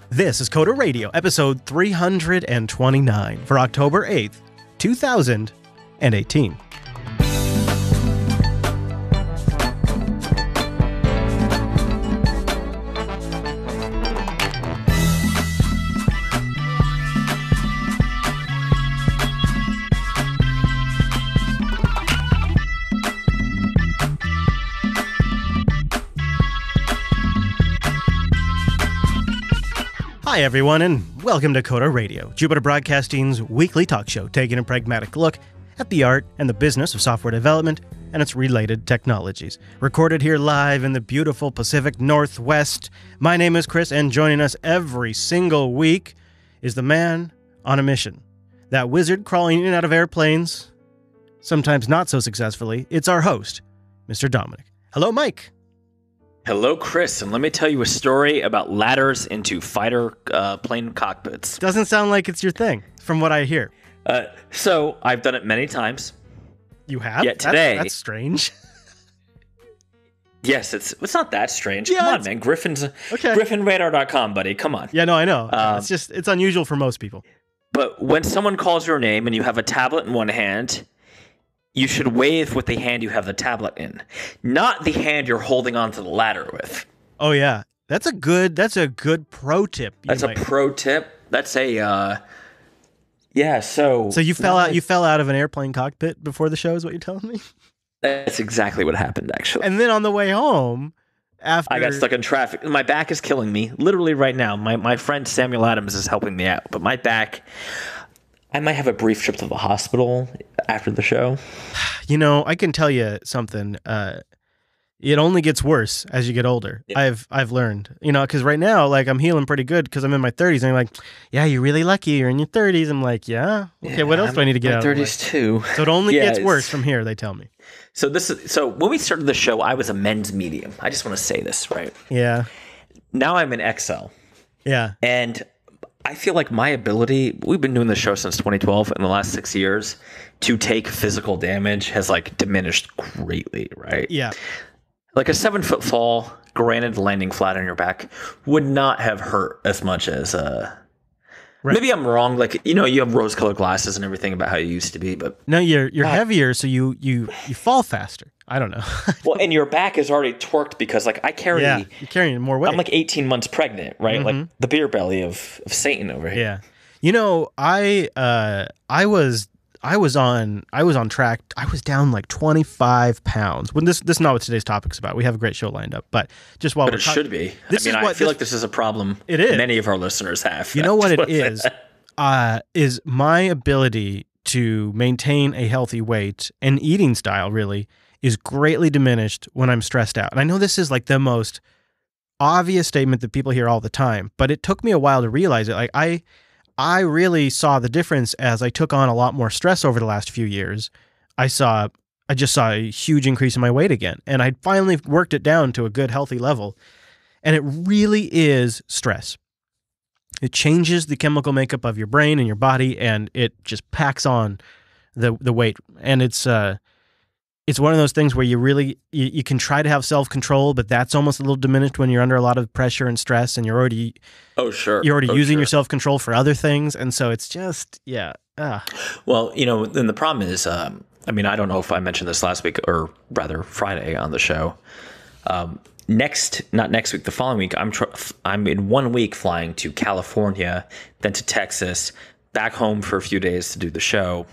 This is Coda Radio, episode 329 for October 8th, 2018. Hi, everyone, and welcome to Coda Radio, Jupiter Broadcasting's weekly talk show, taking a pragmatic look at the art and the business of software development and its related technologies. Recorded here live in the beautiful Pacific Northwest, my name is Chris, and joining us every single week is the man on a mission. That wizard crawling in and out of airplanes, sometimes not so successfully. It's our host, Mr. Dominic. Hello, Mike. Hello, Chris, and let me tell you a story about ladders into fighter plane cockpits. Doesn't sound like it's your thing, from what I hear. So, I've done it many times. You have? Yet today... That's strange. Yes, it's not that strange. Yeah, come on, man. GriffinRadar.com, buddy. Come on. Yeah, no, I know. It's unusual for most people. But when someone calls your name and you have a tablet in one hand... You should wave with the hand you have the tablet in, not the hand you're holding onto the ladder with. Oh yeah, that's a good pro tip. That's a pro tip. That's a yeah. So you fell out. You fell out of an airplane cockpit before the show, is what you're telling me? That's exactly what happened, actually. And then on the way home, after I got stuck in traffic, my back is killing me literally right now. My friend Samuel Adams is helping me out, but my back. I might have a brief trip to the hospital after the show. You know, I can tell you something. It only gets worse as you get older. Yeah. I've learned, you know, because right now, like, I'm healing pretty good because I'm in my 30s. And you're like, yeah, you're really lucky. You're in your 30s. I'm like, yeah. Okay, what else do I need to get out of my 30s too. So it only gets worse from here, they tell me. So when we started the show, I was a men's medium. I just want to say this, right? Yeah. Now I'm an XL. Yeah. And I feel like my ability, we've been doing this show since 2012, in the last 6 years, to take physical damage has like diminished greatly, right? Yeah. Like a 7-foot fall, granted landing flat on your back, would not have hurt as much as, right. Maybe I'm wrong. Like, you know, you have rose-colored glasses and everything about how you used to be, but no, you're heavier, so you fall faster. I don't know. Well, and your back is already torqued because, like, I carry... Yeah, you're carrying more weight. I'm like 18 months pregnant, right? Mm-hmm. Like the beer belly of Satan over here. Yeah. You know, I was on track. I was down like 25 pounds. When this is not what today's topic's about. We have a great show lined up, but just while it should be. I feel like this is a problem. It is. Many of our listeners have. You know what it is my ability to maintain a healthy weight and eating style really is greatly diminished when I'm stressed out. And I know this is like the most obvious statement that people hear all the time, but it took me a while to realize it. Like I really saw the difference as I took on a lot more stress over the last few years. I just saw a huge increase in my weight again, and I finally worked it down to a good, healthy level. And it really is stress. It changes the chemical makeup of your brain and your body, and it just packs on the weight. And it's one of those things where you can try to have self-control, but that's almost a little diminished when you're under a lot of pressure and stress, and you're already using your self-control for other things, and so it's just Well, you know, then the problem is, I don't know if I mentioned this last week or rather Friday on the show. Not next week, the following week, I'm in 1 week flying to California, then to Texas, back home for a few days to do the show,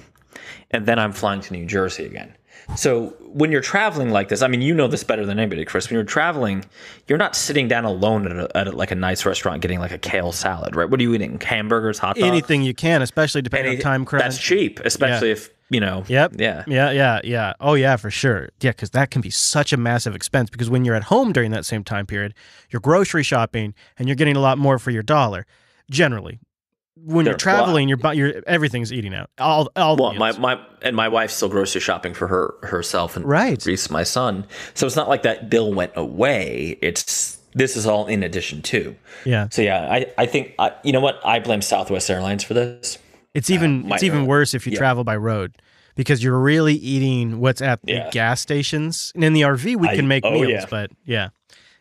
and then I'm flying to New Jersey again. So when you're traveling like this, I mean, you know this better than anybody, Chris. When you're traveling, you're not sitting down alone at like a nice restaurant getting like a kale salad, right? What are you eating? Hamburgers, hot dogs? Anything you can, especially depending on time crunch. That's cheap, especially if, you know. Yep. Yeah. Yeah. Oh, yeah, for sure. Yeah, because that can be such a massive expense because when you're at home during that same time period, you're grocery shopping and you're getting a lot more for your dollar, generally. When you're traveling, your everything's eating out. All my wife's still grocery shopping for herself and Reese, my son. So it's not like that bill went away. This is all in addition to. Yeah. So yeah, I think you know what, I blame Southwest Airlines for this. It's even worse if you travel by road because you're really eating what's at the gas stations. And in the RV, we can make meals, but yeah.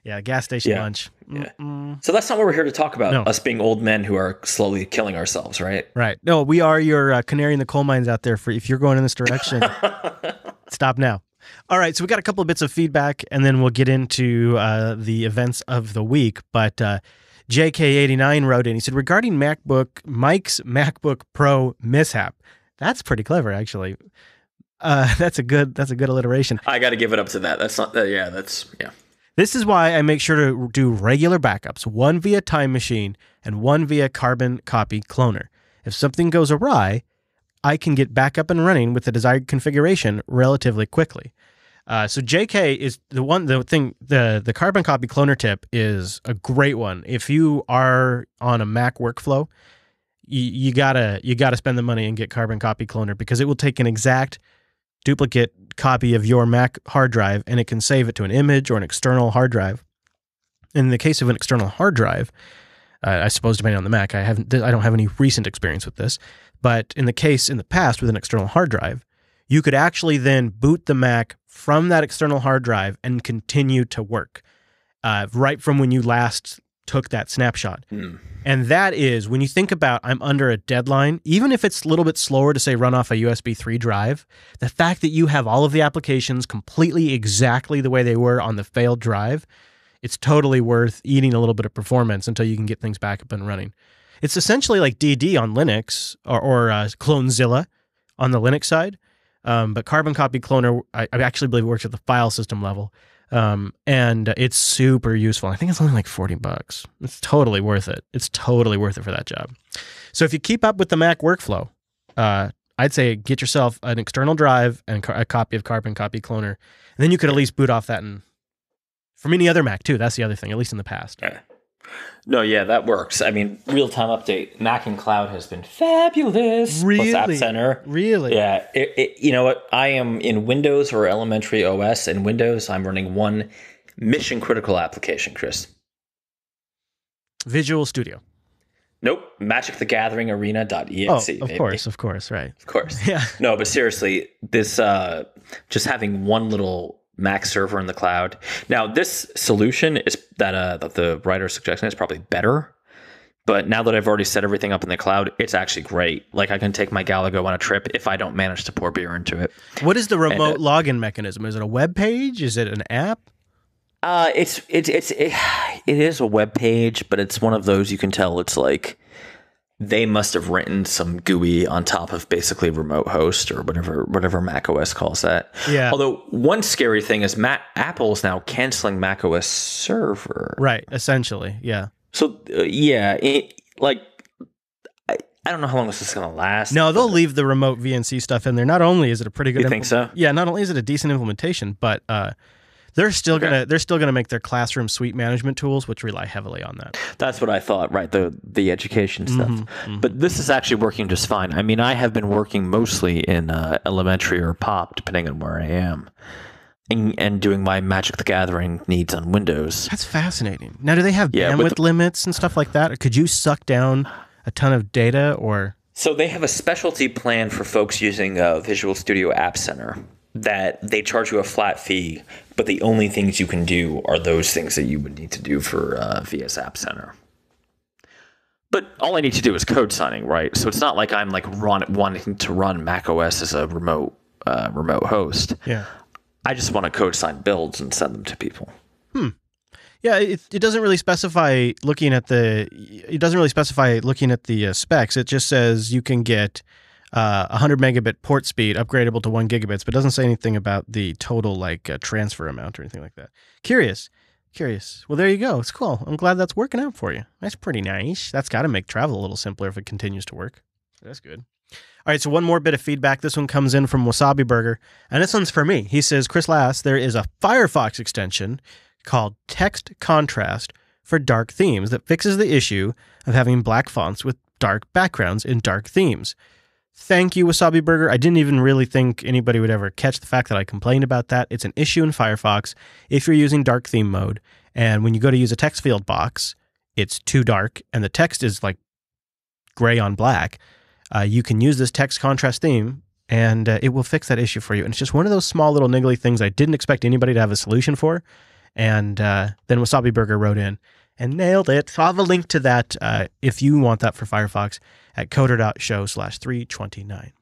Yeah, gas station lunch. Yeah. So that's not what we're here to talk about. No. Us being old men who are slowly killing ourselves, right? Right. No, we are your canary in the coal mines out there. For if you're going in this direction, stop now. All right, so we got a couple of bits of feedback, and then we'll get into the events of the week. But JK89 wrote in. He said, regarding Mike's MacBook Pro mishap. That's pretty clever, actually. That's a good alliteration. I got to give it up to that. That's not. Yeah. This is why I make sure to do regular backups, one via Time Machine and one via Carbon Copy Cloner. If something goes awry, I can get back up and running with the desired configuration relatively quickly. So JK is the Carbon Copy Cloner tip is a great one. If you are on a Mac workflow, you gotta spend the money and get Carbon Copy Cloner, because it will take an exact duplicate copy of your Mac hard drive, and it can save it to an image or an external hard drive. In the case of an external hard drive, I suppose depending on the Mac, I don't have any recent experience with this, but in the past with an external hard drive, you could actually then boot the Mac from that external hard drive and continue to work right from when you last took that snapshot. And that is, when you think about I'm under a deadline, even if it's a little bit slower to say run off a USB 3 drive, the fact that you have all of the applications completely exactly the way they were on the failed drive, it's totally worth eating a little bit of performance until you can get things back up and running. It's essentially like DD on Linux or Clonezilla on the Linux side. But Carbon Copy Cloner, I actually believe it works at the file system level. And it's super useful. I think it's only like $40. It's totally worth it. It's totally worth it for that job. So if you keep up with the Mac workflow, I'd say get yourself an external drive and a copy of Carbon Copy Cloner. And then you could at least boot off that. And from any other Mac too, that's the other thing, at least in the past. Yeah. No, yeah, that works. I mean, real-time update. Mac and Cloud has been fabulous. Really? Plus App Center. Really? Yeah. You know what? I am in Windows or elementary OS. In Windows, I'm running one mission-critical application, Chris. Visual Studio. Nope. Magic the Gathering Arena.exe. Oh, of course, right. Of course. Yeah. No, but seriously, this just having one little Mac server in the cloud. Now, this solution is that the writer's suggestion is probably better. But now that I've already set everything up in the cloud, it's actually great. Like, I can take my Galago on a trip if I don't manage to pour beer into it. What is the remote login mechanism? Is it a web page? Is it an app? It is a web page, but it's one of those you can tell it's like they must have written some GUI on top of basically remote host or whatever Mac OS calls that. Yeah. Although one scary thing is Apple is now canceling Mac OS server. Right. Essentially. Yeah. So I don't know how long this is going to last. No, they'll leave the remote VNC stuff in there. Not only is it a pretty good, you think so? Yeah. Not only is it a decent implementation, but they're still gonna make their classroom suite management tools, which rely heavily on that. That's what I thought, right? The education stuff. Mm-hmm. But this is actually working just fine. I mean, I have been working mostly in elementary or pop, depending on where I am, and doing my Magic the Gathering needs on Windows. That's fascinating. Now, do they have bandwidth limits and stuff like that? Or could you suck down a ton of data? Or so they have a specialty plan for folks using Visual Studio App Center that they charge you a flat fee, but the only things you can do are those things that you would need to do for VS App Center. But all I need to do is code signing, right? So it's not like I'm like wanting to run Mac OS as a remote host. Yeah, I just want to code sign builds and send them to people. Yeah, it doesn't really specify looking at the specs. It just says you can get 100 megabit port speed upgradable to 1 gigabits, but it doesn't say anything about the total transfer amount or anything like that. Curious. Well, there you go. It's cool. I'm glad that's working out for you. That's pretty nice. That's got to make travel a little simpler if it continues to work. That's good. All right, so one more bit of feedback. This one comes in from Wasabi Burger, and this one's for me. He says, Chris Lass, there is a Firefox extension called Text Contrast for dark themes that fixes the issue of having black fonts with dark backgrounds in dark themes. Thank you, Wasabi Burger. I didn't even really think anybody would ever catch the fact that I complained about that. It's an issue in Firefox if you're using dark theme mode, and when you go to use a text field box, it's too dark, and the text is like gray on black. You can use this text contrast theme, and it will fix that issue for you. And it's just one of those small little niggly things I didn't expect anybody to have a solution for, And then Wasabi Burger wrote in and nailed it. So I'll have a link to that if you want that for Firefox at coder.show/329.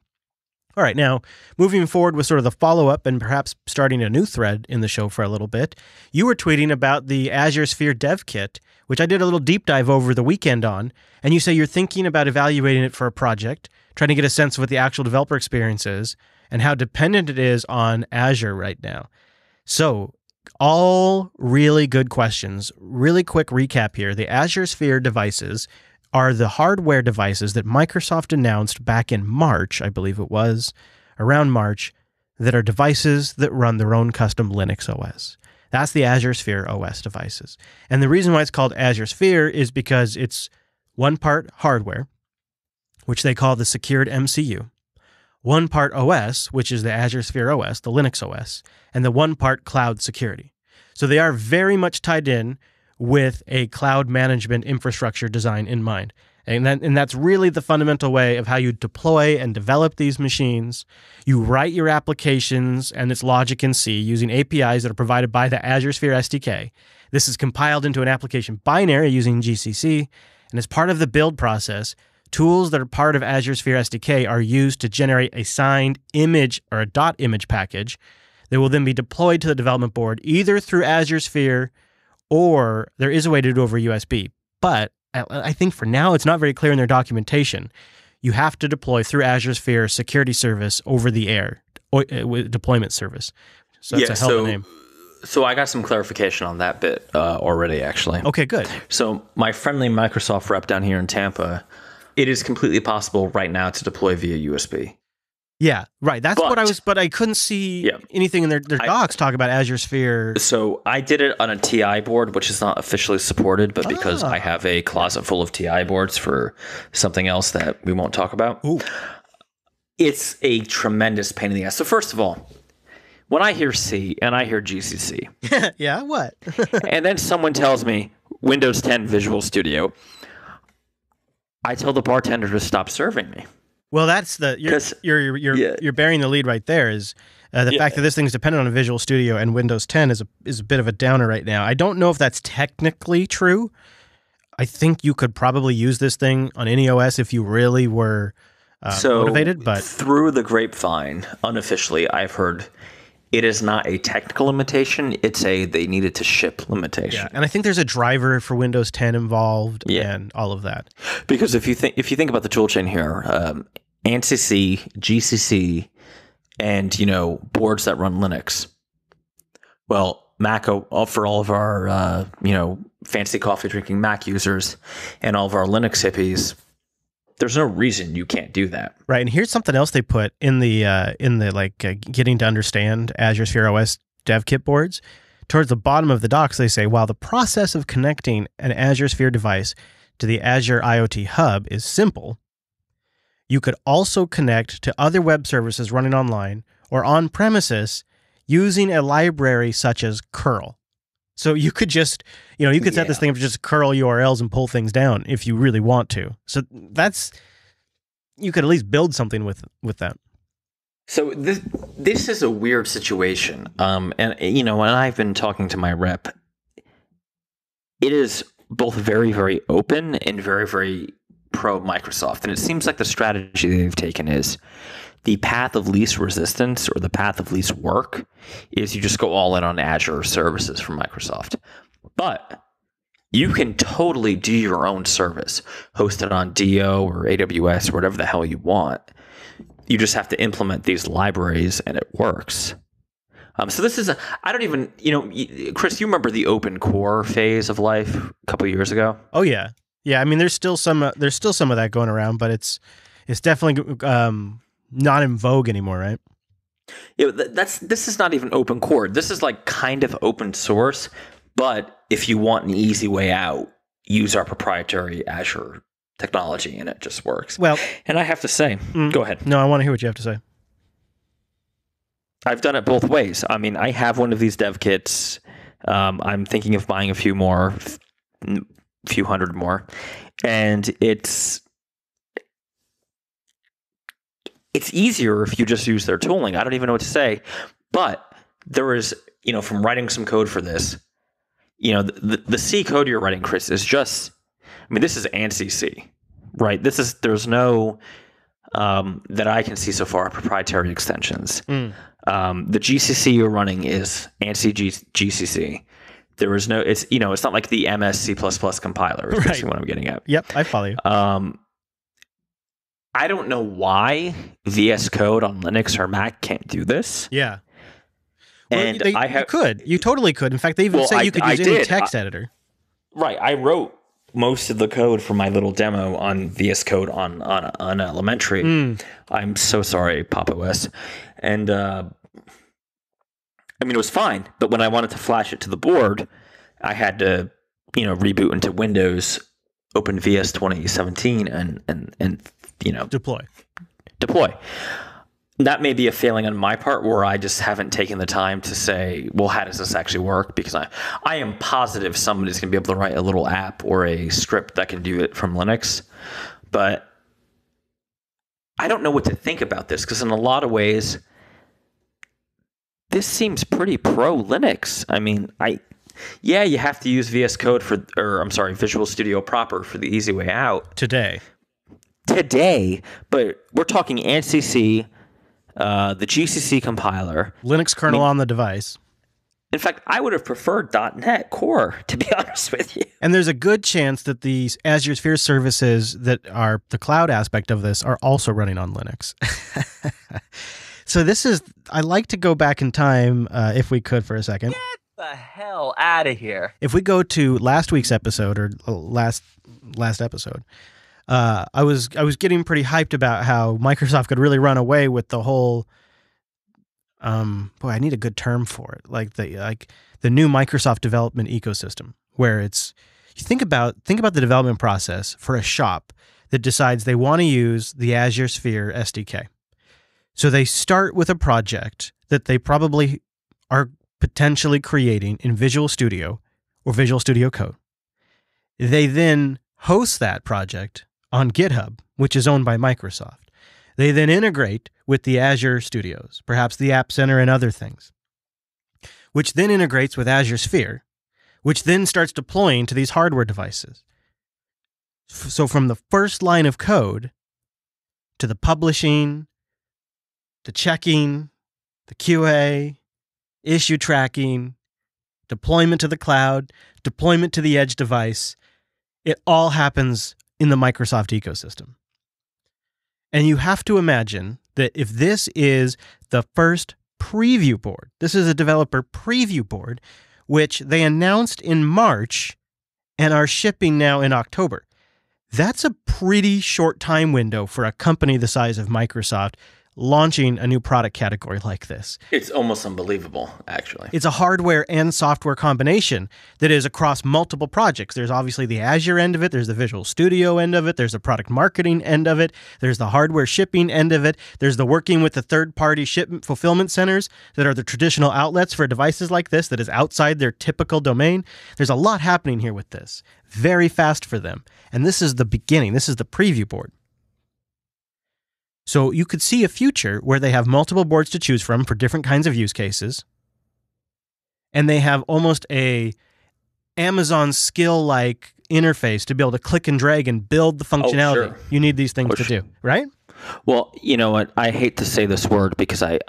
All right, now moving forward with sort of the follow-up and perhaps starting a new thread in the show for a little bit, you were tweeting about the Azure Sphere Dev Kit, which I did a little deep dive over the weekend on, and you say you're thinking about evaluating it for a project, trying to get a sense of what the actual developer experience is and how dependent it is on Azure right now. So all really good questions. Really quick recap here. The Azure Sphere devices are the hardware devices that Microsoft announced back in March, I believe it was, around March, that are devices that run their own custom Linux OS. That's the Azure Sphere OS devices. And the reason why it's called Azure Sphere is because it's one part hardware, which they call the secured MCU, one part OS, which is the Azure Sphere OS, the Linux OS, and the one part cloud security. So they are very much tied in with a cloud management infrastructure design in mind. And that's really the fundamental way of how you deploy and develop these machines. You write your applications and its logic in C using APIs that are provided by the Azure Sphere SDK. This is compiled into an application binary using GCC. And as part of the build process, tools that are part of Azure Sphere SDK are used to generate a signed image or a .image package that will then be deployed to the development board either through Azure Sphere or there is a way to do it over USB. But I think for now, it's not very clear in their documentation. You have to deploy through Azure Sphere security service over the air deployment service. So that's a hell of a name. So I got some clarification on that bit already, actually. Okay, good. So my friendly Microsoft rep down here in Tampa, it is completely possible right now to deploy via USB. Yeah, right. That's what I was, but I couldn't see anything in their docs talk about Azure Sphere. So I did it on a TI board, which is not officially supported, but because I have a closet full of TI boards for something else that we won't talk about. Ooh. It's a tremendous pain in the ass. So first of all, when I hear C and I hear GCC. Yeah, what? And then someone tells me Windows 10 Visual Studio, I tell the bartender to stop serving me. Well, that's you're bearing the lead right there. Is the fact that this thing's dependent on Visual Studio and Windows 10 is a bit of a downer right now. I don't know if that's technically true. I think you could probably use this thing on any OS if you really were motivated. But through the grapevine, unofficially, I've heard it is not a technical limitation. It's they needed to ship limitation. Yeah, and I think there's a driver for Windows 10 involved and all of that. Because if you think about the toolchain here, ANSI, GCC, and boards that run Linux. Well, Mac for all of our fancy coffee drinking Mac users and all of our Linux hippies. There's no reason you can't do that. Right. And here's something else they put in the getting to understand Azure Sphere OS dev kit boards. Towards the bottom of the docs, they say, while the process of connecting an Azure Sphere device to the Azure IoT Hub is simple, you could also connect to other web services running online or on premises using a library such as curl. So you could just, you could set this thing up to just curl URLs and pull things down if you really want to. So you could at least build something with that. So this is a weird situation. And when I've been talking to my rep, it is both very, very open and very, very pro Microsoft. And it seems like the strategy they've taken is the path of least resistance or the path of least work is you just go all in on Azure services from Microsoft. But you can totally do your own service, host it on DO or AWS or whatever the hell you want. You just have to implement these libraries and it works. So this is I don't even, Chris, you remember the open core phase of life a couple of years ago? Oh, yeah. Yeah, I mean, there's still some of that going around, but it's definitely not in vogue anymore, right? Yeah, this is not even open core. This is like kind of open source, but if you want an easy way out, use our proprietary Azure technology, and it just works. Well, and I have to say, go ahead. No, I want to hear what you have to say. I've done it both ways. I mean, I have one of these dev kits. I'm thinking of buying a few more, few hundred more, and it's easier if you just use their tooling. I don't even know what to say, but there is, from writing some code for this, the C code you're writing, Chris, is just, I mean, this is ANSI C, right? There's no, that I can see so far, proprietary extensions. The GCC you're running is ANSI GCC. There is no, it's not like the MS C++ compiler, is basically what I'm getting at. Yep, I follow you. I don't know why VS Code on Linux or Mac can't do this. Yeah. And you totally could. In fact, they even say you could use any text editor. Right. I wrote most of the code for my little demo on VS Code on elementary. I'm so sorry, Pop OS. And I mean, it was fine, but when I wanted to flash it to the board, I had to, reboot into Windows, open VS 2017, and deploy. That may be a failing on my part, where I just haven't taken the time to say, well, how does this actually work? Because I am positive somebody's going to be able to write a little app or a script that can do it from Linux. But I don't know what to think about this, because in a lot of ways, this seems pretty pro Linux. I mean, you have to use VS Code Visual Studio proper for the easy way out. Today, but we're talking ANSI C, the GCC compiler, Linux kernel on the device. In fact, I would have preferred .NET Core, to be honest with you. And there's a good chance that these Azure Sphere services that are the cloud aspect of this are also running on Linux. So I like to go back in time, if we could, for a second. Get the hell out of here. If we go to last week's episode, or last episode, I was getting pretty hyped about how Microsoft could really run away with the whole, I need a good term for it, like the new Microsoft development ecosystem, where it's, you think about the development process for a shop that decides they want to use the Azure Sphere SDK. So they start with a project that they probably are potentially creating in Visual Studio or Visual Studio Code. They then host that project on GitHub, which is owned by Microsoft. They then integrate with the Azure Studios, perhaps the App Center and other things, which then integrates with Azure Sphere, which then starts deploying to these hardware devices. So from the first line of code to the publishing, to checking, the QA, issue tracking, deployment to the cloud, deployment to the edge device, it all happens in the Microsoft ecosystem. And you have to imagine that if this is the first preview board, this is a developer preview board, which they announced in March and are shipping now in October. That's a pretty short time window for a company the size of Microsoft launching a new product category like this. It's almost unbelievable, actually. It's a hardware and software combination that is across multiple projects. There's obviously the Azure end of it. There's the Visual Studio end of it. There's the product marketing end of it. There's the hardware shipping end of it. There's the working with the third-party shipment fulfillment centers that are the traditional outlets for devices like this that is outside their typical domain. There's a lot happening here with this. Very fast for them. And this is the beginning. This is the preview board. So you could see a future where they have multiple boards to choose from for different kinds of use cases. And they have almost a Amazon skill-like interface to be able to click and drag and build the functionality you need these things to do, right? Well, you know what? I hate to say this word because I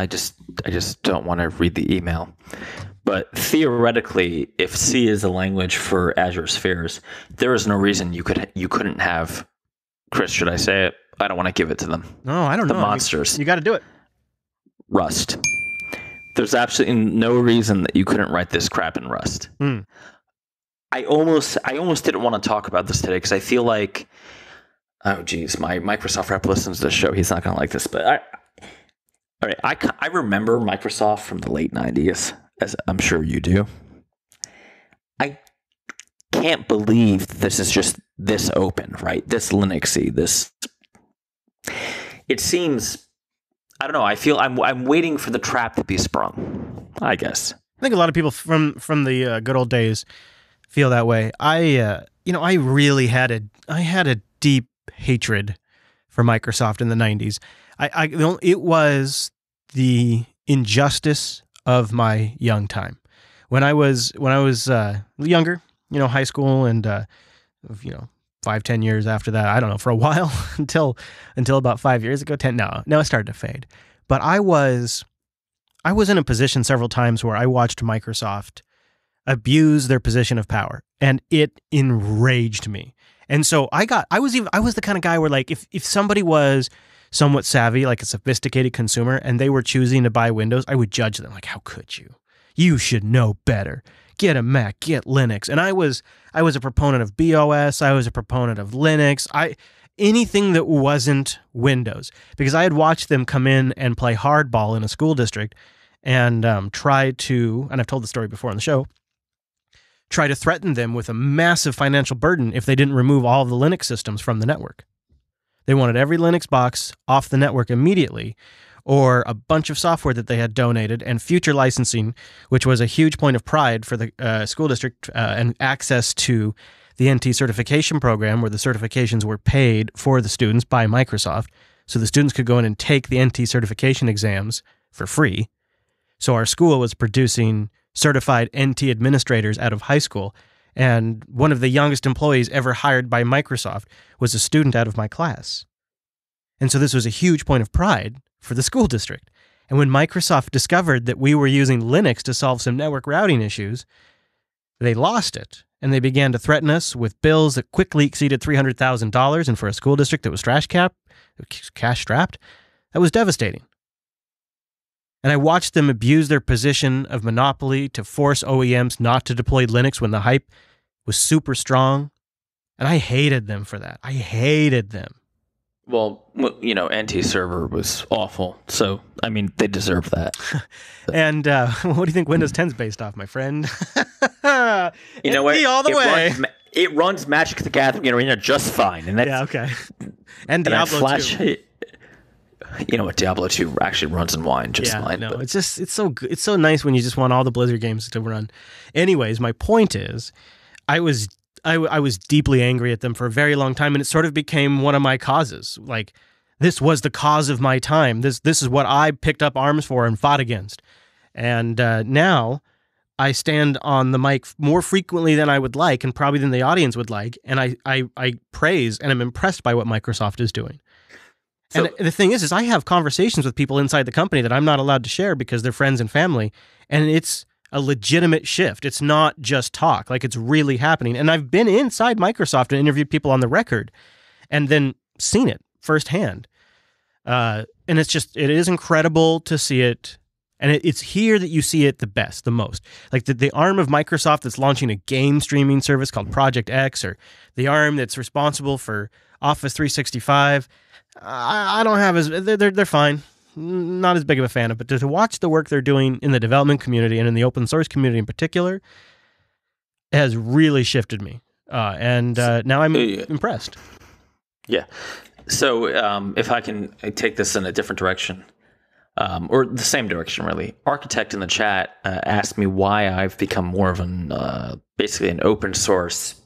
just don't want to read the email. But theoretically, if C is a language for Azure Spheres, there is no reason you couldn't have, Chris, should I say it? I don't want to give it to them. No, I don't know. The monsters. You got to do it. Rust. There's absolutely no reason that you couldn't write this crap in Rust. I almost didn't want to talk about this today because I feel like, oh geez, my Microsoft rep listens to the show. He's not going to like this, but I remember Microsoft from the late 90s, as I'm sure you do. I can't believe this is just this open, right? This Linuxy, this. It seems, I don't know. I feel I'm waiting for the trap to be sprung, I guess. I think a lot of people from the good old days feel that way. I really had a deep hatred for Microsoft in the 90s. It was the injustice of my young time, when I was younger, high school, and 5-10 years after that, I don't know, for a while until about 5 years ago. 10 no, it started to fade. But I was in a position several times where I watched Microsoft abuse their position of power, and it enraged me. And so I was the kind of guy where, like, if somebody was somewhat savvy, like a sophisticated consumer, and they were choosing to buy Windows, I would judge them like, how could you? You should know better. Get a Mac, get Linux. And I was a proponent of BOS. I was a proponent of Linux. Anything that wasn't Windows, because I had watched them come in and play hardball in a school district and try to, and I've told the story before on the show, try to threaten them with a massive financial burden if they didn't remove all of the Linux systems from the network. They wanted every Linux box off the network immediately, or a bunch of software that they had donated, and future licensing, which was a huge point of pride for the school district, and access to the NT certification program, where the certifications were paid for the students by Microsoft. So the students could go in and take the NT certification exams for free. So our school was producing certified NT administrators out of high school. And one of the youngest employees ever hired by Microsoft was a student out of my class. And so this was a huge point of pride for the school district. And when Microsoft discovered that we were using Linux to solve some network routing issues, they lost it. And they began to threaten us with bills that quickly exceeded $300,000. And for a school district that was cash strapped, that was devastating. And I watched them abuse their position of monopoly to force OEMs not to deploy Linux when the hype was super strong. And I hated them for that. I hated them. Well, NT server was awful. So, I mean, they deserve that. And what do you think Windows 10 is based off, my friend? You know what? All the way. It runs Magic the Gathering Arena just fine. And that's, yeah, okay. And Diablo 2. You know what? Diablo 2 actually runs in wine just fine. No, but it's so good. It's so nice when you just want all the Blizzard games to run. Anyways, my point is, I was deeply angry at them for a very long time, and it sort of became one of my causes. Like, this was the cause of my time. This is what I picked up arms for and fought against. And now I stand on the mic more frequently than I would like, and probably than the audience would like, and I praise and I'm impressed by what Microsoft is doing. So, and the thing is I have conversations with people inside the company that I'm not allowed to share because they're friends and family, and it's a legitimate shift. It's not just talk. Like, it's really happening. And I've been inside Microsoft and interviewed people on the record and then seen it firsthand. And it is incredible to see it. And it's here that you see it the most. Like the arm of Microsoft that's launching a game streaming service called Project X, or the arm that's responsible for Office 365. I don't have they're fine. Not as big of a fan of, but to watch the work they're doing in the development community and in the open source community in particular has really shifted me. And now I'm impressed. Yeah. So if I can take this in a different direction, or the same direction, really. Architect in the chat asked me why I've become more of basically an open source,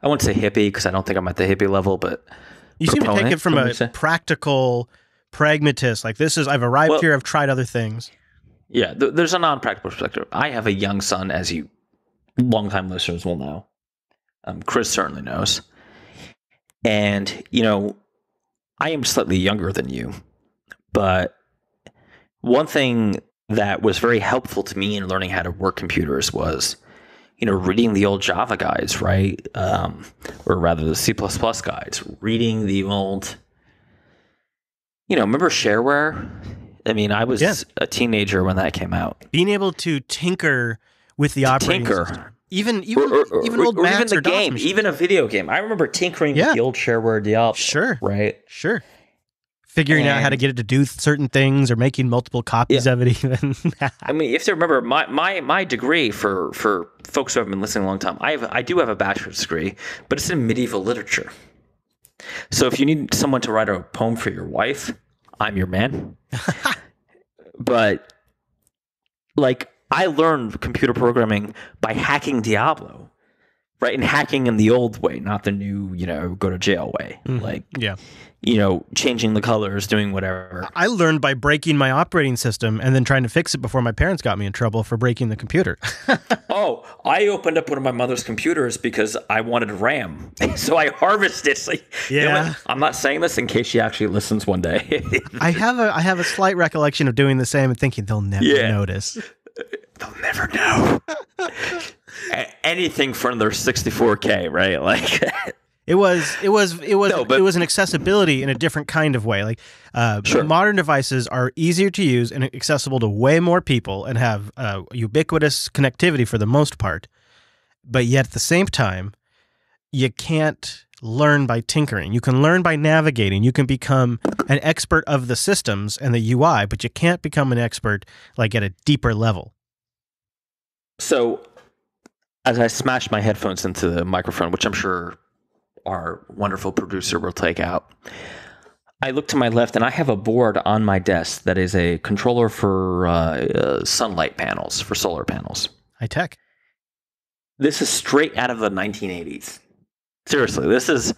I won't say hippie because I don't think I'm at the hippie level, but you seem to take it from a practical pragmatist. Like, I've arrived here, I've tried other things. Yeah, there's a non-practical perspective. I have a young son, as you longtime listeners will know. Chris certainly knows. And, I am slightly younger than you, but one thing that was very helpful to me in learning how to work computers was, reading the old Java guides, right? Or rather the C++ guides, reading the old, remember shareware? I mean, I was a teenager when that came out. Being able to tinker with the operating system. Even old or Macs even or the game, DOS even a video game. I remember tinkering with the old shareware Diablo. Sure. Right? Sure. Figuring out how to get it to do certain things or making multiple copies of it even. I mean, if you remember, my degree for folks who have been listening a long time, I do have a bachelor's degree, but it's in medieval literature. So if you need someone to write a poem for your wife, I'm your man. But, I learned computer programming by hacking Diablo, right? And hacking in the old way, not the new, go to jail way. Changing the colors, doing whatever. I learned by breaking my operating system and then trying to fix it before my parents got me in trouble for breaking the computer. I opened up one of my mother's computers because I wanted RAM. So I harvested. Like, Yeah. You know what? I'm not saying this in case she actually listens one day. I have a slight recollection of doing the same and thinking they'll never notice. They'll never know. Anything for their 64K, right? Like it was an accessibility in a different kind of way. Like modern devices are easier to use and accessible to way more people and have ubiquitous connectivity for the most part. But yet at the same time, you can't learn by tinkering. You can learn by navigating. You can become an expert of the systems and the UI, but you can't become an expert like at a deeper level. So as I smashed my headphones into the microphone, which I'm sure our wonderful producer will take out, I look to my left and I have a board on my desk that is a controller for sunlight panels, for solar panels. High tech. This is straight out of the 1980s. Seriously, this is...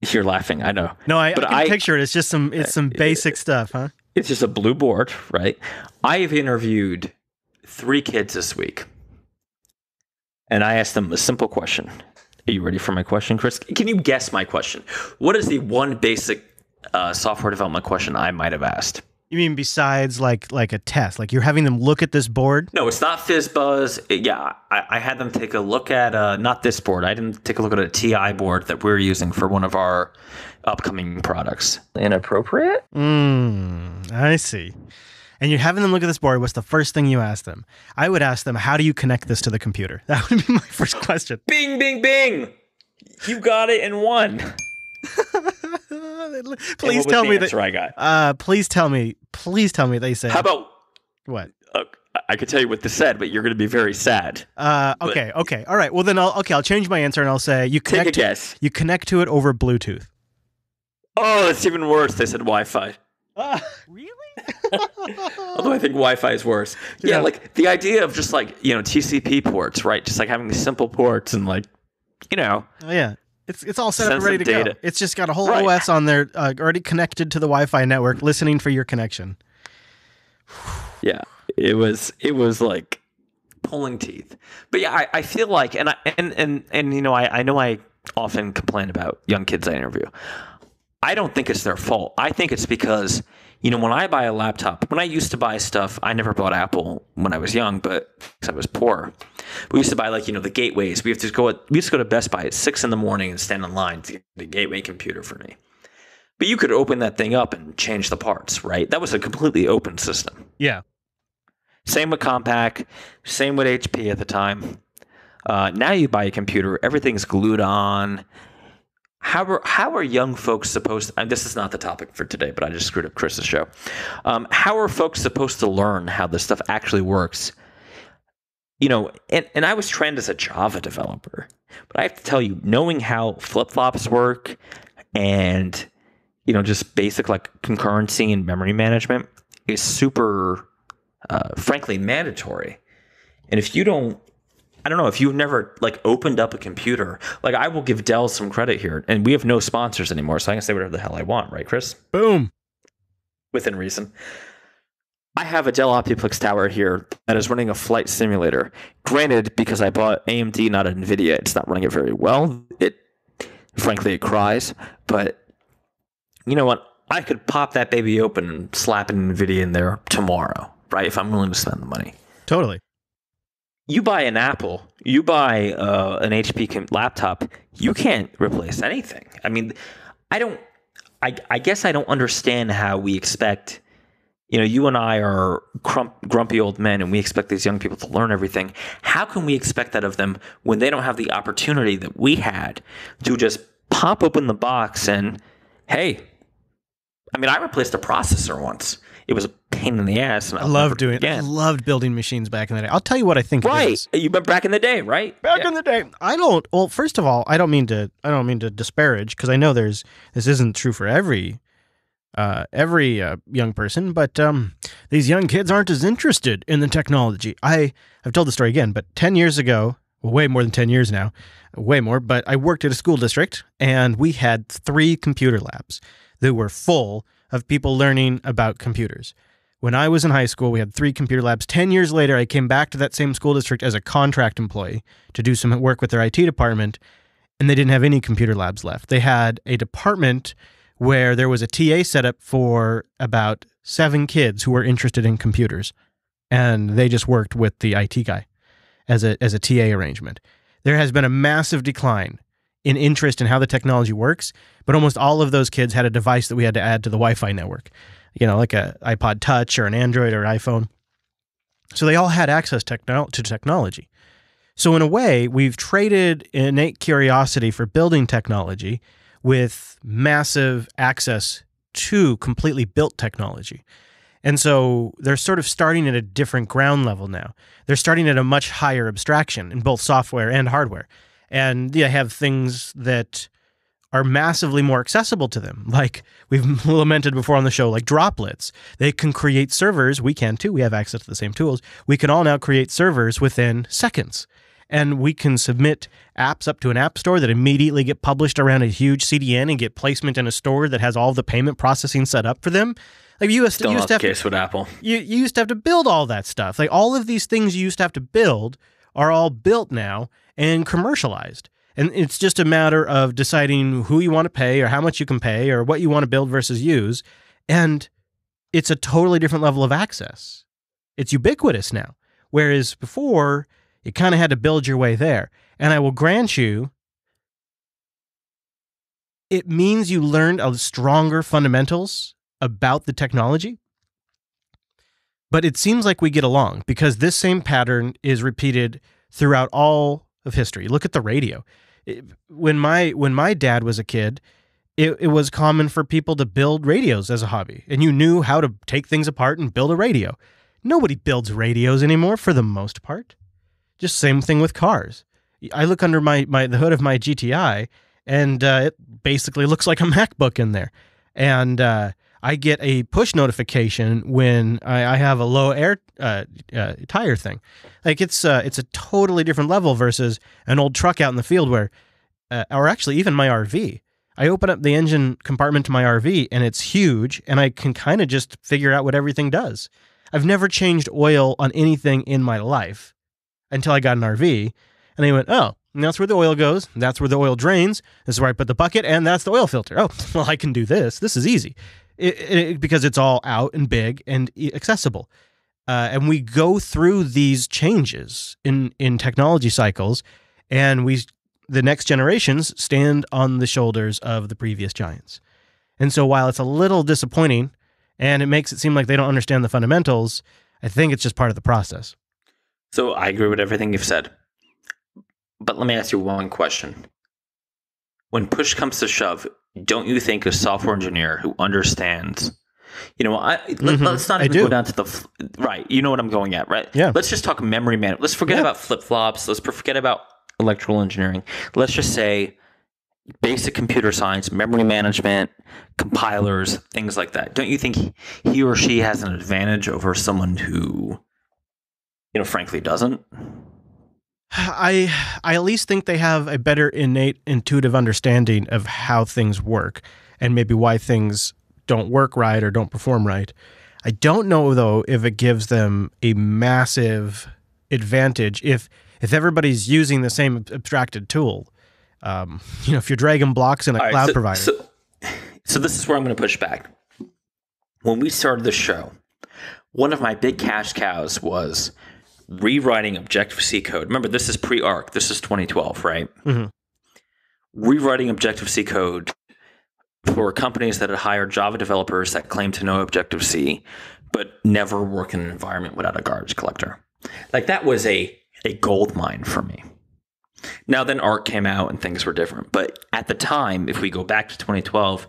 You're laughing, I know. No, I can picture it. It's just some basic stuff, huh? It's just a blue board, right? I've interviewed 3 kids this week. And I asked them a simple question. Are you ready for my question, Chris? Can you guess my question? What is the one basic software development question I might have asked? You mean besides like a test? Like you're having them look at this board? No, it's not FizzBuzz. I had them take a look at, not this board. I didn't take a look at a TI board that we're using for one of our upcoming products. Inappropriate? I see. And you're having them look at this board. What's the first thing you ask them? I would ask them, how do you connect this to the computer? That would be my first question. Bing, bing, bing. You got it in one. Please tell me that. I got. Please tell me they say. How about what? I could tell you what this said, but you're going to be very sad. Okay. All right. Well, then I'll change my answer and I'll say you connect. Take a guess. You connect to it over Bluetooth. Oh, it's even worse. They said Wi-Fi. Really? Although I think Wi-Fi is worse. Yeah, like the idea of just like, TCP ports, right? Just like having simple ports and like, Oh, yeah. It's all set up and ready to data. go. It's just got a whole OS on there already connected to the Wi-Fi network, listening for your connection. Yeah, it was like pulling teeth. But yeah, I feel like, and I know I often complain about young kids I interview. I don't think it's their fault. I think it's because, when I buy a laptop, when I used to buy stuff, I never bought Apple when I was young, but because I was poor. We used to buy the gateways. We used to go to Best Buy at 6 a.m. and stand in line to get the gateway computer for me. But you could open that thing up and change the parts, right? That was a completely open system. Yeah. Same with Compaq, same with HP at the time. Now you buy a computer, everything's glued on. How are young folks supposed to, and this is not the topic for today, but I just screwed up Chris's show. How are folks supposed to learn how this stuff actually works? And I was trained as a Java developer, but I have to tell you, knowing how flip-flops work and, just basic like concurrency and memory management is super, frankly, mandatory. And if you don't, I don't know, if you've never opened up a computer, I will give Dell some credit here, and we have no sponsors anymore, so I can say whatever the hell I want, right, Chris? Boom. Within reason. I have a Dell Optiplex tower here that is running a flight simulator. Granted, because I bought AMD, not NVIDIA, it's not running it very well. Frankly, it cries, but you know what? I could pop that baby open and slap an NVIDIA in there tomorrow, right, if I'm willing to spend the money. Totally. You buy an Apple, you buy an HP laptop, you can't replace anything. I mean, I guess I don't understand how we expect, you and I are grumpy old men and we expect these young people to learn everything. How can we expect that of them when they don't have the opportunity that we had to just pop open the box and, hey, I replaced a processor once. It was a pain in the ass. And I loved building machines back in the day. I'll tell you what I think. Right. It is. You've been back in the day, right? Back in the day. Well, first of all, I don't mean to disparage, because I know this isn't true for every young person, but these young kids aren't as interested in the technology. I've told the story again, but 10 years ago, way more than 10 years now, way more, but I worked at a school district and we had 3 computer labs that were full of people learning about computers. When I was in high school, we had 3 computer labs. 10 years later, I came back to that same school district as a contract employee to do some work with their IT department, and they didn't have any computer labs left. They had a department where there was a TA set up for about 7 kids who were interested in computers, and they just worked with the IT guy as a TA arrangement. There has been a massive decline in interest in how the technology works, but almost all of those kids had a device that we had to add to the Wi-Fi network, like a iPod Touch or an Android or an iPhone. So they all had access to technology. So in a way, we've traded innate curiosity for building technology with massive access to completely built technology. And so they're sort of starting at a different ground level now. They're starting at a much higher abstraction in both software and hardware. And they have things that are massively more accessible to them. Like we've lamented before on the show, like droplets. They can create servers. We can too. We have access to the same tools. We can all now create servers within seconds. And we can submit apps up to an app store that immediately get published around a huge CDN and get placement in a store that has all the payment processing set up for them. Like you used to have the case with Apple. You used to have to build all that stuff. Like all of these things you used to have to build are all built now and commercialized. And it's just a matter of deciding who you want to pay or how much you can pay or what you want to build versus use. And it's a totally different level of access. It's ubiquitous now. Whereas before, you kind of had to build your way there. And I will grant you, it means you learned a stronger fundamentals about the technology. But it seems like we get along because this same pattern is repeated throughout all of history. Look at the radio. When my dad was a kid, it was common for people to build radios as a hobby. And you knew how to take things apart and build a radio. Nobody builds radios anymore for the most part. Just same thing with cars. I look under the hood of my GTI, and it basically looks like a MacBook in there. And I get a push notification when I have a low air tire thing. Like it's a totally different level versus an old truck out in the field where, or actually even my RV. I open up the engine compartment to my RV and it's huge, and I can kind of just figure out what everything does. I've never changed oil on anything in my life until I got an RV, and they went, oh, and that's where the oil goes. That's where the oil drains. This is where I put the bucket, and that's the oil filter. Oh, well, I can do this. This is easy. Because it's all out and big and accessible. And we go through these changes in technology cycles, and the next generations stand on the shoulders of the previous giants. And so while it's a little disappointing and it makes it seem like they don't understand the fundamentals, I think it's just part of the process. So I agree with everything you've said. But let me ask you one question. When push comes to shove, don't you think a software engineer who understands, let's not even go down to the, right, you know what I'm going at, right? Yeah. Let's just talk memory management. Let's forget about flip-flops. Let's forget about electrical engineering. Let's just say basic computer science, memory management, compilers, things like that. Don't you think he or she has an advantage over someone who, frankly doesn't? I at least think they have a better innate intuitive understanding of how things work and maybe why things don't work right or don't perform right. I don't know, though, if it gives them a massive advantage if everybody's using the same abstracted tool. If you're dragging blocks in a cloud provider. So this is where I'm going to push back. When we started the show, one of my big cash cows was rewriting Objective-C code. Remember, this is pre-ARC. This is 2012, right? Mm-hmm. Rewriting Objective-C code for companies that had hired Java developers that claimed to know Objective-C, but never work in an environment without a garbage collector. Like, that was a gold mine for me. Now, then ARC came out and things were different. But at the time, if we go back to 2012,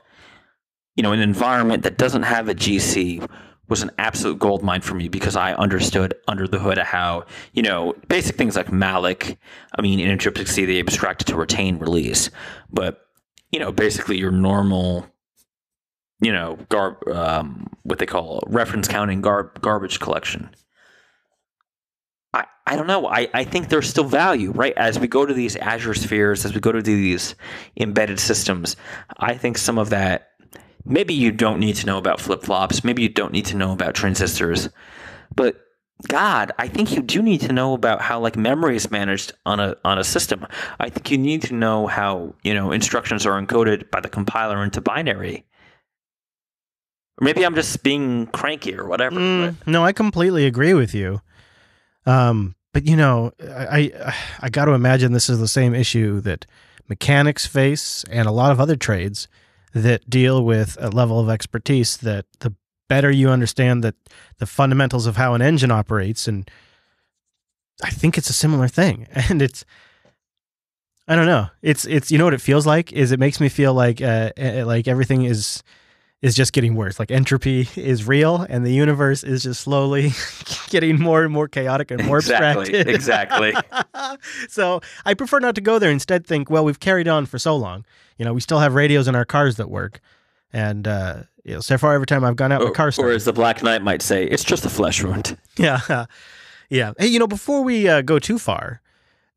an environment that doesn't have a GC was an absolute gold mine for me because I understood under the hood of how, basic things like malloc, in intrinsic-C, they abstracted to retain release. But, basically your normal, what they call reference counting garbage collection. I don't know. I think there's still value, right? As we go to these Azure Spheres, as we go to these embedded systems, I think some of that maybe you don't need to know about flip-flops. Maybe you don't need to know about transistors. But God, I think you do need to know about how like memory is managed on a system. I think you need to know how, instructions are encoded by the compiler into binary. Or maybe I'm just being cranky or whatever. No, I completely agree with you. But I got to imagine this is the same issue that mechanics face and a lot of other trades that deal with a level of expertise that the better you understand the fundamentals of how an engine operates. And I think it's a similar thing. And I don't know. It's what it feels like is it makes me feel like everything is just getting worse. Like entropy is real and the universe is just slowly getting more and more chaotic and more abstracted. Exactly. So I prefer not to go there. Instead think, well, we've carried on for so long. We still have radios in our cars that work. And so far every time I've gone out with car started. Or as the Black Knight might say, it's just a flesh wound. Yeah. Yeah. Hey, before we go too far,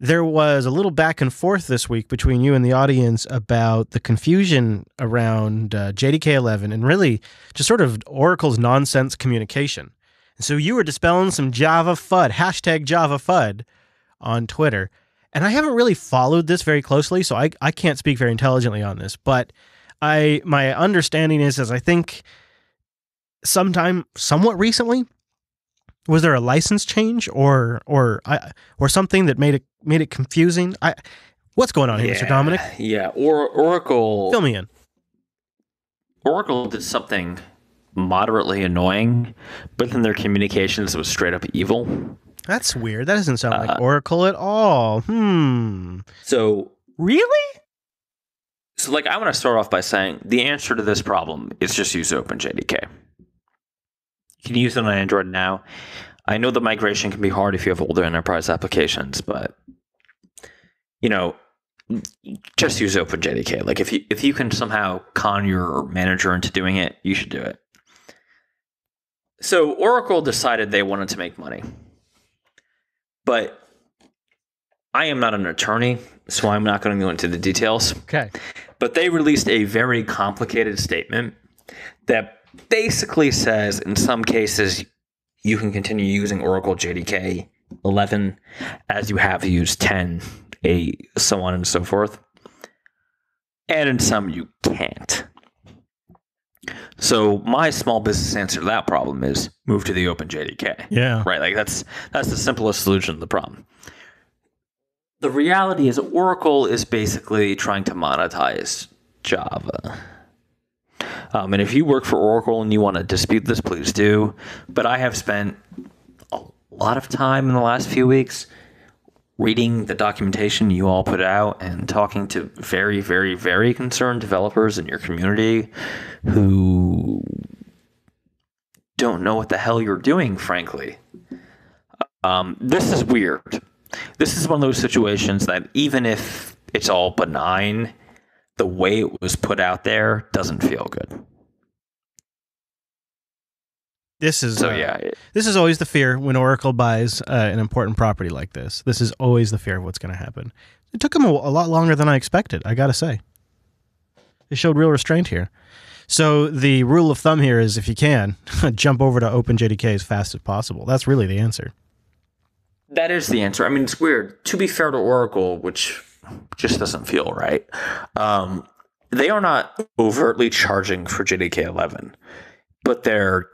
there was a little back and forth this week between you and the audience about the confusion around JDK 11 and really just sort of Oracle's nonsense communication. And so you were dispelling some Java FUD, hashtag Java FUD on Twitter. And I haven't really followed this very closely, so I can't speak very intelligently on this. But my understanding is I think somewhat recently, was there a license change or something that made it confusing? What's going on here, Mr. Dominic? Yeah, Oracle. Fill me in. Oracle did something moderately annoying, but then their communications was straight up evil. That's weird. That doesn't sound like Oracle at all. So really? So I want to start off by saying the answer to this problem is just use OpenJDK. You can use it on Android now. I know the migration can be hard if you have older enterprise applications, but just use OpenJDK. Like if you can somehow con your manager into doing it, you should do it. So Oracle decided they wanted to make money, but I am not an attorney, so I'm not going to go into the details. Okay. But they released a very complicated statement that basically says in some cases you can continue using Oracle JDK 11 as you have used 10, so on and so forth. And in some you can't. So my small business answer to that problem is move to the OpenJDK. Yeah. Right? That's the simplest solution to the problem. The reality is Oracle is basically trying to monetize Java. And if you work for Oracle and you want to dispute this, please do. But I have spent a lot of time in the last few weeks reading the documentation you all put out and talking to very, very, very concerned developers in your community who don't know what the hell you're doing, frankly. This is weird. This is one of those situations that even if it's all benign, the way it was put out there doesn't feel good. This is always the fear when Oracle buys an important property like this. This is always the fear of what's going to happen. It took them a lot longer than I expected, I got to say. They showed real restraint here. So the rule of thumb here is if you can, jump over to OpenJDK as fast as possible. That's really the answer. That is the answer. I mean, it's weird. To be fair to Oracle, which just doesn't feel right, they are not overtly charging for JDK 11, but they're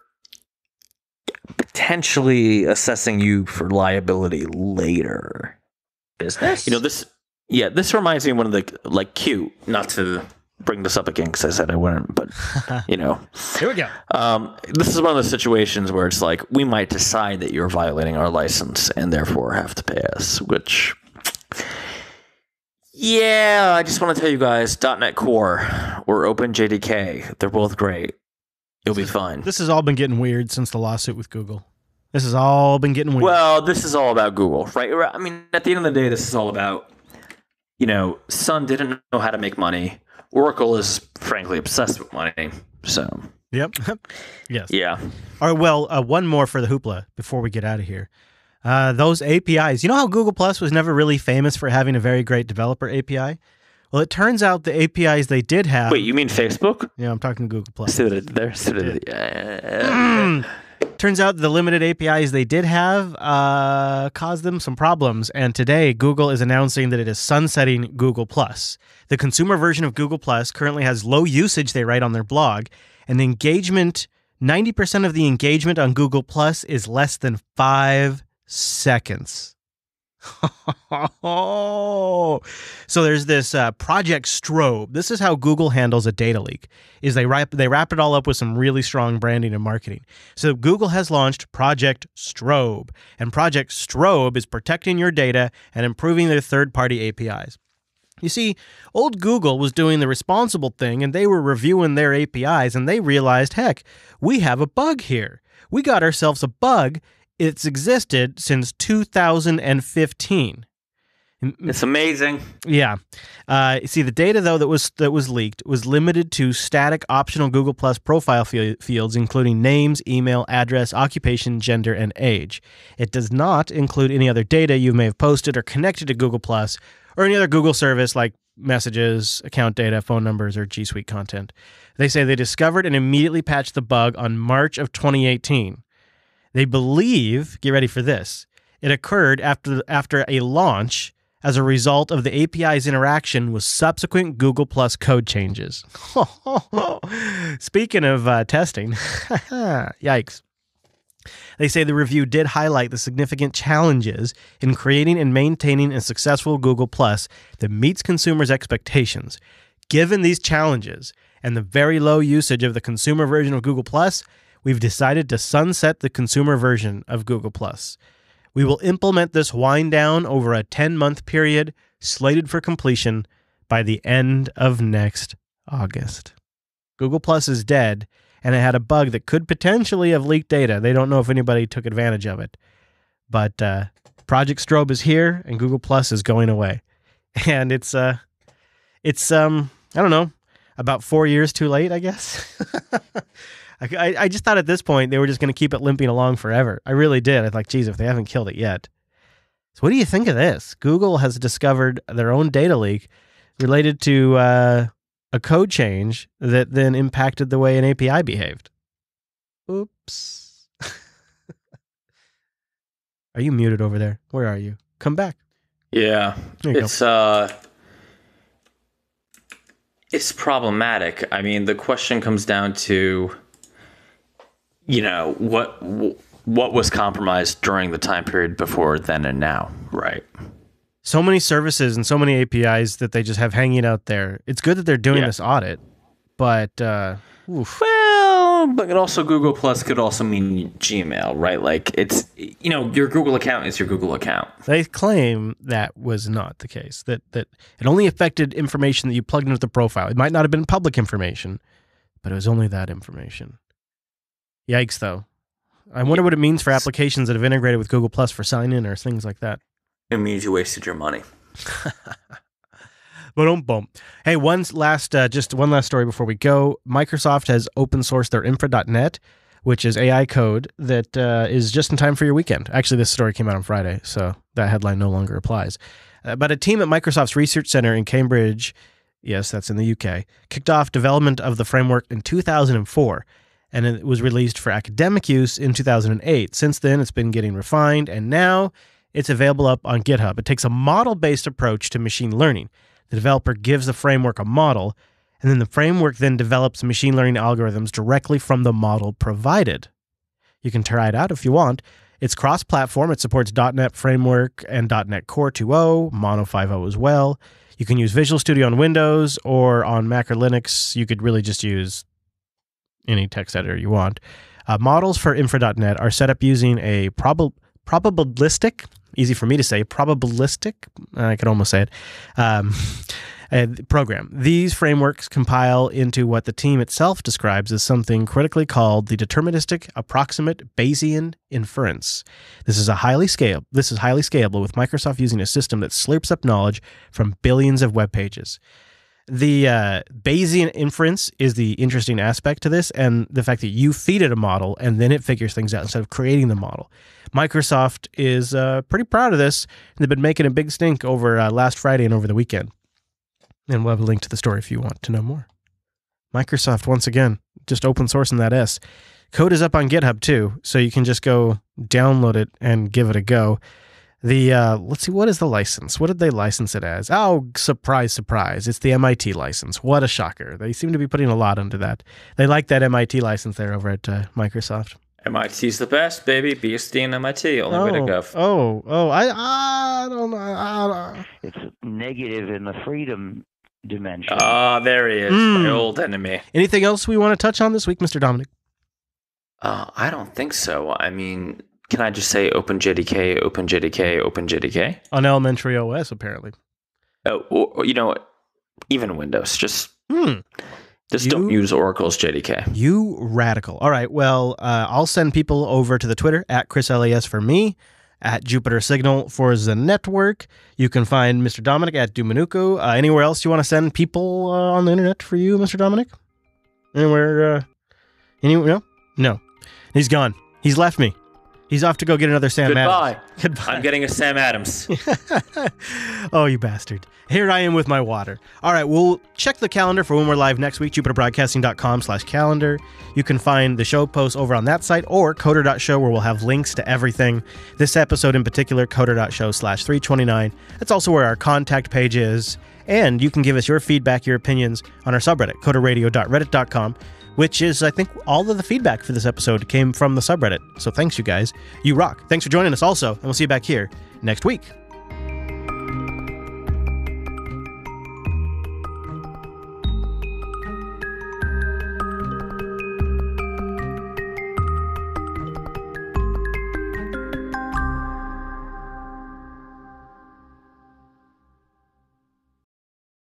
potentially assessing you for liability later. Business? This reminds me of one of the, cute, not to bring this up again because I said I wouldn't, but, Here we go. This is one of those situations where it's like, we might decide that you're violating our license and therefore have to pay us, which, yeah, I just want to tell you guys, .NET Core or OpenJDK, they're both great. You'll be fine. This has all been getting weird since the lawsuit with Google. This has all been getting weird. Well, this is all about Google, right? I mean, at the end of the day, this is all about, Sun didn't know how to make money. Oracle is frankly obsessed with money. So, yep. Yes. Yeah. All right. Well, one more for the Hoopla before we get out of here. Those APIs. You know how Google Plus was never really famous for having a very great developer API? Well, it turns out the APIs they did have. Wait, you mean Facebook? Yeah, I'm talking Google Plus. See what I did there? Turns out the limited APIs they did have caused them some problems, and today Google is announcing that it is sunsetting Google Plus. The consumer version of Google Plus currently has low usage, they write on their blog, and 90% of the engagement on Google Plus is less than 5 seconds. So there's this Project Strobe. This is how Google handles a data leak. Is they wrap it all up with some really strong branding and marketing. So Google has launched Project Strobe, and Project Strobe is protecting your data and improving their third-party APIs. You see, old Google was doing the responsible thing, and they were reviewing their APIs, and they realized, heck, we have a bug here. We got ourselves a bug. It's existed since 2015. It's amazing. Yeah. See, the data, though, that was leaked was limited to static optional Google Plus profile fields, including names, email, address, occupation, gender, and age. It does not include any other data you may have posted or connected to Google Plus or any other Google service like messages, account data, phone numbers, or G Suite content. They say they discovered and immediately patched the bug on March of 2018. They believe, get ready for this, it occurred after a launch as a result of the API's interaction with subsequent Google Plus code changes. Speaking of testing, yikes. They say the review did highlight the significant challenges in creating and maintaining a successful Google Plus that meets consumers' expectations. Given these challenges and the very low usage of the consumer version of Google Plus, we've decided to sunset the consumer version of Google+. We will implement this wind down over a 10-month period, slated for completion by the end of next August. Google+ is dead, and it had a bug that could potentially have leaked data. They don't know if anybody took advantage of it. But Project Strobe is here, and Google+ is going away. And it's I don't know, about 4 years too late, I guess. I just thought at this point they were just going to keep it limping along forever. I really did. I was like, geez, if they haven't killed it yet. So what do you think of this? Google has discovered their own data leak related to a code change that then impacted the way an API behaved. Oops. Are you muted over there? Where are you? Come back. Yeah. There you go. It's problematic. I mean, the question comes down to, what was compromised during the time period before then and now, right? So many services and so many APIs that they just have hanging out there. It's good that they're doing this audit, but oof. Well, but also Google Plus could also mean Gmail, right? Like it's, your Google account is your Google account. They claim that was not the case, that it only affected information that you plugged into the profile. It might not have been public information, but it was only that information. Yikes, though. I wonder what it means for applications that have integrated with Google Plus for sign-in or things like that. It means you wasted your money. Boom. Hey, one last story before we go. Microsoft has open sourced their infra.net, which is AI code that is just in time for your weekend. Actually, this story came out on Friday, so that headline no longer applies. But a team at Microsoft's Research Center in Cambridge, yes, that's in the UK, kicked off development of the framework in 2004. And it was released for academic use in 2008. Since then, it's been getting refined, and now it's available up on GitHub. It takes a model-based approach to machine learning. The developer gives the framework a model, and then the framework then develops machine learning algorithms directly from the model provided. You can try it out if you want. It's cross-platform. It supports .NET Framework and .NET Core 2.0, Mono 5.0 as well. You can use Visual Studio on Windows, or on Mac or Linux, you could really just use any text editor you want. Models for infra.net are set up using a probabilistic, easy for me to say, probabilistic, I could almost say it, program. These frameworks compile into what the team itself describes as something critically called the deterministic approximate Bayesian inference. This is highly scalable with Microsoft using a system that slurps up knowledge from billions of web pages. The Bayesian inference is the interesting aspect to this, and the fact that you feed it a model and then it figures things out instead of creating the model. Microsoft is pretty proud of this. They've been making a big stink over last Friday and over the weekend. And we'll have a link to the story if you want to know more. Microsoft, once again, just open sourcing that S. Code is up on GitHub too, so you can just go download it and give it a go. Let's see, what is the license? What did they license it as? Oh, surprise, surprise. It's the MIT license. What a shocker. They seem to be putting a lot into that. They like that MIT license there over at Microsoft. MIT's the best, baby. BSD and MIT, only way to go. I don't know. It's negative in the freedom dimension. Ah, there he is, my old enemy. Anything else we want to touch on this week, Mr. Dominic? I don't think so. I mean, can I just say OpenJDK, OpenJDK, OpenJDK? On elementary OS, apparently. Oh, or, you know what? Even Windows. Just don't use Oracle's JDK. You radical. All right. Well, I'll send people over to the Twitter at ChrisLAS for me, at Jupiter Signal for the network. You can find Mr. Dominic at Dumanuku. Anywhere else you want to send people on the internet for you, Mr. Dominic? Anywhere? No. He's gone. He's left me. He's off to go get another Sam Adams. Goodbye. I'm getting a Sam Adams. Oh, you bastard. Here I am with my water. All right, we'll check the calendar for when we're live next week, jupiterbroadcasting.com/calendar. You can find the show posts over on that site or coder.show, where we'll have links to everything. This episode in particular, coder.show/329. That's also where our contact page is. And you can give us your feedback, your opinions on our subreddit, coderradio.reddit.com. which is, I think, all of the feedback for this episode came from the subreddit. So thanks, you guys. You rock. Thanks for joining us also, and we'll see you back here next week.